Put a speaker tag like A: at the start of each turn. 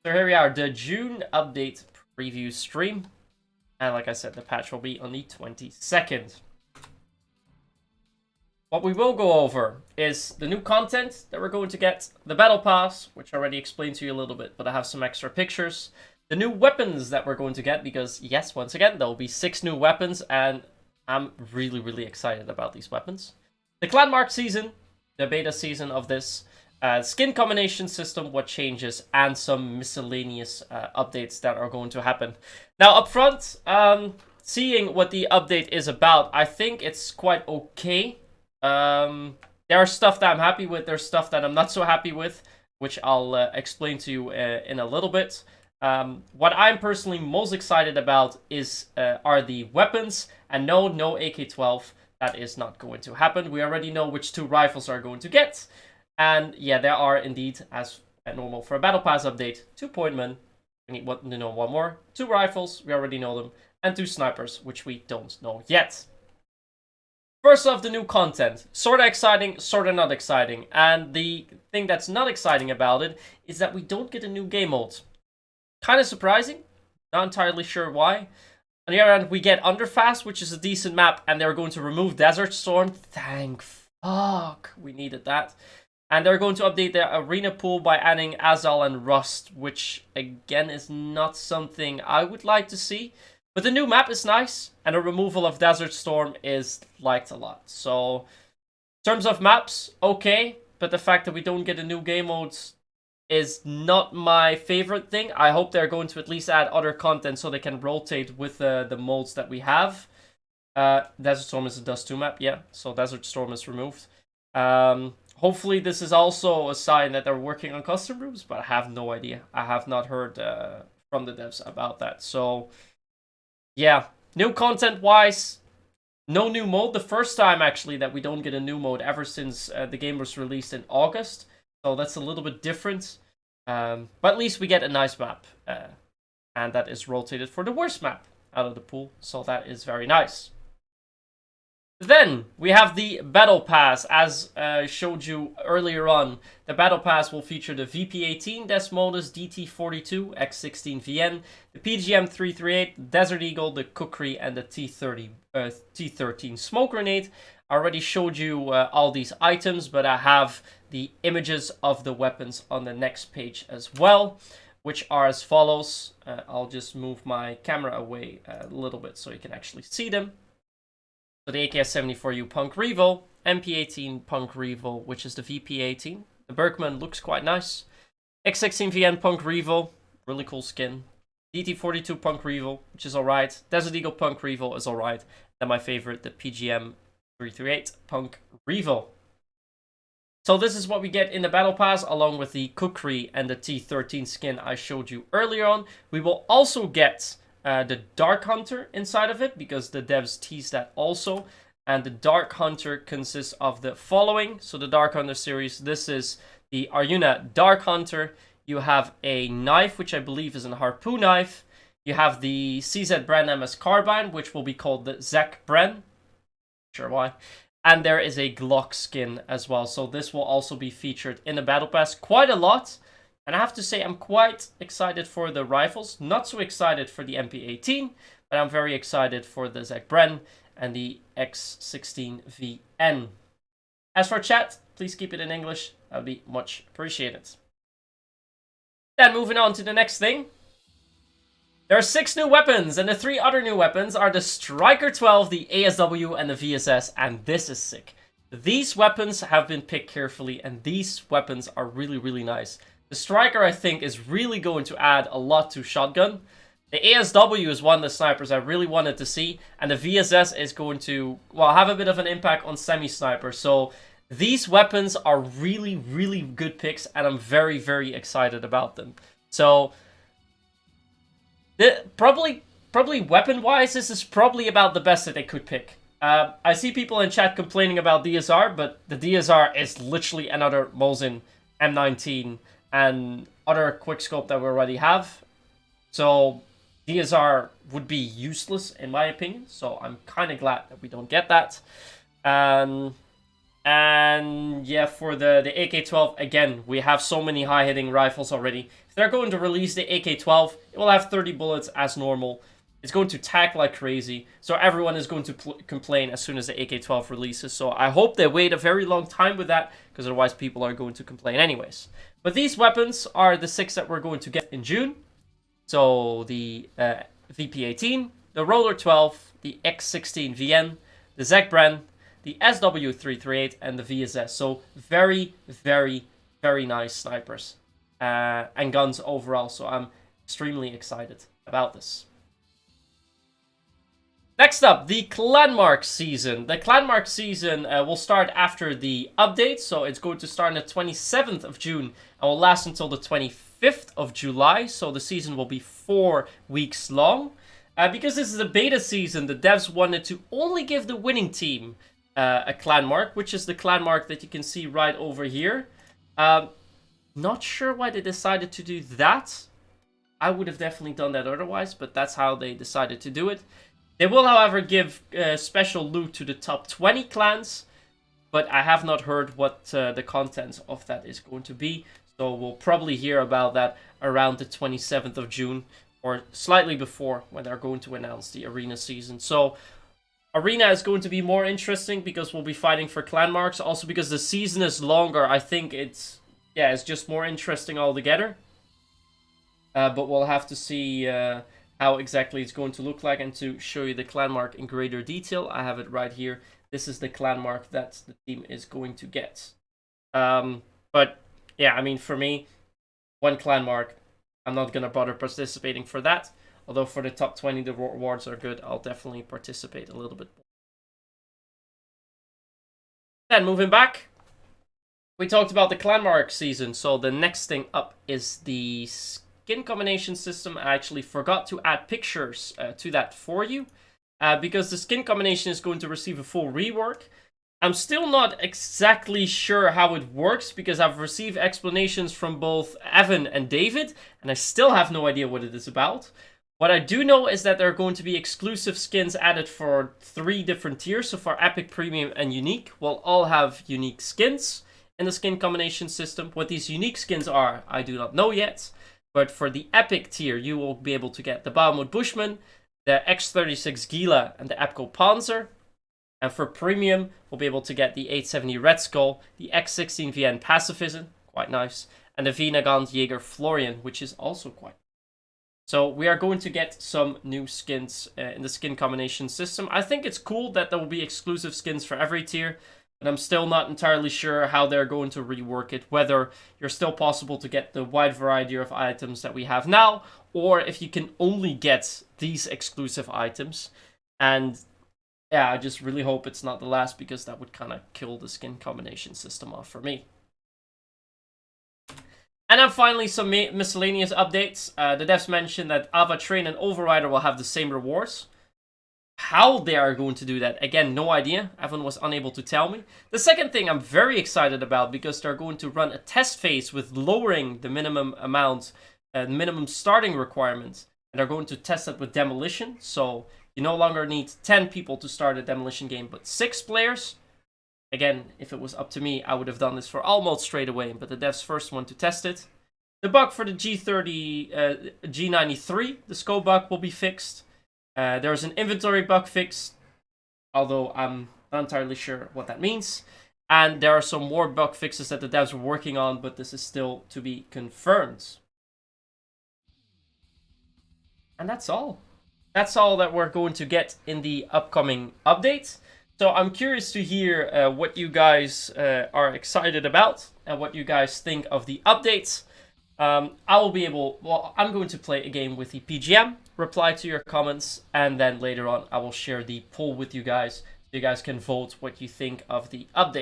A: So here we are, the June update preview stream. And like I said, the patch will be on the 22nd. What we will go over is the new content that we're going to get, the Battle Pass, which I already explained to you a little bit, but I have some extra pictures. The new weapons that we're going to get, because yes, once again, there will be 6 new weapons, and I'm really excited about these weapons. The Clan Mark season, the beta season of this, skin combination system, what changes, and some miscellaneous updates that are going to happen. Now, up front, seeing what the update is about, I think it's quite okay. There are stuff that I'm happy with, there's stuff that I'm not so happy with, which I'll explain to you in a little bit. What I'm personally most excited about are the weapons, and no AK-12, that is not going to happen. We already know which 2 rifles are going to get, and yeah, there are indeed, as normal for a Battle Pass update, 2 pointmen, we need to know 1 more, 2 rifles, we already know them, and 2 snipers, which we don't know yet. First off, the new content. Sorta exciting, sorta not exciting. And the thing that's not exciting about it is that we don't get a new game mode. Kinda surprising. Not entirely sure why. On the other hand, we get Underfast, which is a decent map, and they're going to remove Desert Storm. Thank fuck. We needed that. And they're going to update the arena pool by adding Asile and Rust, which again is not something I would like to see. But the new map is nice, and the removal of Desert Storm is liked a lot. So, in terms of maps, okay, but the fact that we don't get a new game mode is not my favorite thing. I hope they're going to at least add other content so they can rotate with the modes that we have. Desert Storm is a Dust 2 map, yeah, so Desert Storm is removed. Hopefully this is also a sign that they're working on custom rooms, but I have no idea. I have not heard from the devs about that, so... yeah, new content-wise, no new mode. The first time, actually, that we don't get a new mode ever since the game was released in August. So that's a little bit different. But at least we get a nice map. And that is rotated for the worst map out of the pool. So that is very nice. Then, we have the Battle Pass. As I showed you earlier on, the Battle Pass will feature the VP-18, Desmodus, DT-42, X-16VN, the PGM-338, Desert Eagle, the Kukri, and the T-13 Smoke Grenade. I already showed you all these items, but I have the images of the weapons on the next page as well, which are as follows. I'll just move my camera away a little bit so you can actually see them. So the AKS-74U Punk Revo, MP-18 Punk Revo, which is the VP-18. The Berkman looks quite nice. X-16VN Punk Revo, really cool skin. DT-42 Punk Revo, which is alright. Desert Eagle Punk Revo is alright. Then my favorite, the PGM-338 Punk Revo. So this is what we get in the Battle Pass, along with the Kukri and the T-13 skin I showed you earlier on. We will also get... the Dark Hunter inside of it, because the devs teased that also. And the Dark Hunter consists of the following. So the Dark Hunter series, this is the Arjuna Dark Hunter. You have a knife, which I believe is a Harpoon knife. You have the Zeck Bren MS Carbine, which will be called the Zeck Bren. Sure why. And there is a Glock skin as well. So this will also be featured in the Battle Pass quite a lot. And I have to say, I'm quite excited for the rifles. Not so excited for the MP-18, but I'm very excited for the Zeck Bren and the X-16VN. As for chat, please keep it in English. That would be much appreciated. Then moving on to the next thing. There are 6 new weapons, and the 3 other new weapons are the Striker 12, the ASW, and the VSS, and this is sick. These weapons have been picked carefully, and these weapons are really nice. The Striker, I think, is really going to add a lot to shotgun. The ASW is one of the snipers I really wanted to see. And the VSS is going to, well, have a bit of an impact on semi-sniper. So these weapons are really good picks. And I'm very excited about them. So, probably weapon-wise, this is probably about the best that they could pick. I see people in chat complaining about DSR. But the DSR is literally another Mosin M19. And other quickscope that we already have. So DSR would be useless in my opinion. So I'm kind of glad that we don't get that. And yeah, for the AK-12, again, we have so many high-hitting rifles already. If they're going to release the AK-12, it will have 30 bullets as normal. It's going to tack like crazy, so everyone is going to complain as soon as the AK-12 releases. So I hope they wait a very long time with that, because otherwise people are going to complain anyways. But these weapons are the 6 that we're going to get in June. So the VP-18, the Roller 12, the X16 VN, the Zeck Bren, the SW338, and the VSS. So very, very, very nice snipers and guns overall. So I'm extremely excited about this. Next up, the Clanmark season. The Clanmark season will start after the update. So it's going to start on the 27th of June and will last until the 25th of July. So the season will be 4 weeks long. Because this is a beta season, the devs wanted to only give the winning team a clan mark, which is the clan mark that you can see right over here. Not sure why they decided to do that. I would have definitely done that otherwise, but that's how they decided to do it. They will, however, give special loot to the top 20 clans, but I have not heard what the content of that is going to be. So we'll probably hear about that around the 27th of June, or slightly before, when they're going to announce the arena season. So arena is going to be more interesting because we'll be fighting for clan marks. Also because the season is longer, I think it's just more interesting altogether. But we'll have to see how exactly it's going to look like. And to show you the clan mark in greater detail, I have it right here. This is the clan mark that the team is going to get. But yeah, I mean, for me, one clan mark, I'm not going to bother participating for that. Although for the top 20, the rewards are good. I'll definitely participate a little bit more. Then moving back, we talked about the clan mark season. So the next thing up is the skin combination system. I actually forgot to add pictures to that for you. Because the skin combination is going to receive a full rework. I'm still not exactly sure how it works because I've received explanations from both Evan and David, and I still have no idea what it is about. What I do know is that there are going to be exclusive skins added for 3 different tiers. So for Epic, Premium, and Unique, we'll all have unique skins in the skin combination system. What these unique skins are, I do not know yet. But for the Epic tier, you will be able to get the Bahamut Bushman, the X36 Gila, and the Epco Panzer. And for Premium, we'll be able to get the 870 Red Skull, the X16 VN Pacifism, quite nice, and the V-Nagant Jaeger Florian, which is also quite nice. So we are going to get some new skins in the skin combination system. I think it's cool that there will be exclusive skins for every tier, but I'm still not entirely sure how they're going to rework it, whether you're still possible to get the wide variety of items that we have now, or if you can only get these exclusive items. And yeah, I just really hope it's not the last, because that would kind of kill the skin combination system off for me. And then finally, some miscellaneous updates. The devs mentioned that A.V.A, Train, and Overrider will have the same rewards. How they are going to do that, again, no idea. Evan was unable to tell me. The second thing I'm very excited about, because they're going to run a test phase with lowering the minimum amount, minimum starting requirements. And they're going to test it with Demolition. So you no longer need 10 people to start a Demolition game, but 6 players. Again, if it was up to me, I would have done this for almost straight away, but the devs first want to test it. The bug for the G93, the scope bug, will be fixed. There's an inventory bug fix, although I'm not entirely sure what that means. And there are some more bug fixes that the devs are working on, but this is still to be confirmed. And that's all. That's all that we're going to get in the upcoming update. So I'm curious to hear what you guys are excited about and what you guys think of the updates. I'm going to play a game with the PGM, reply to your comments, and then later on I will share the poll with you guys so you guys can vote what you think of the update.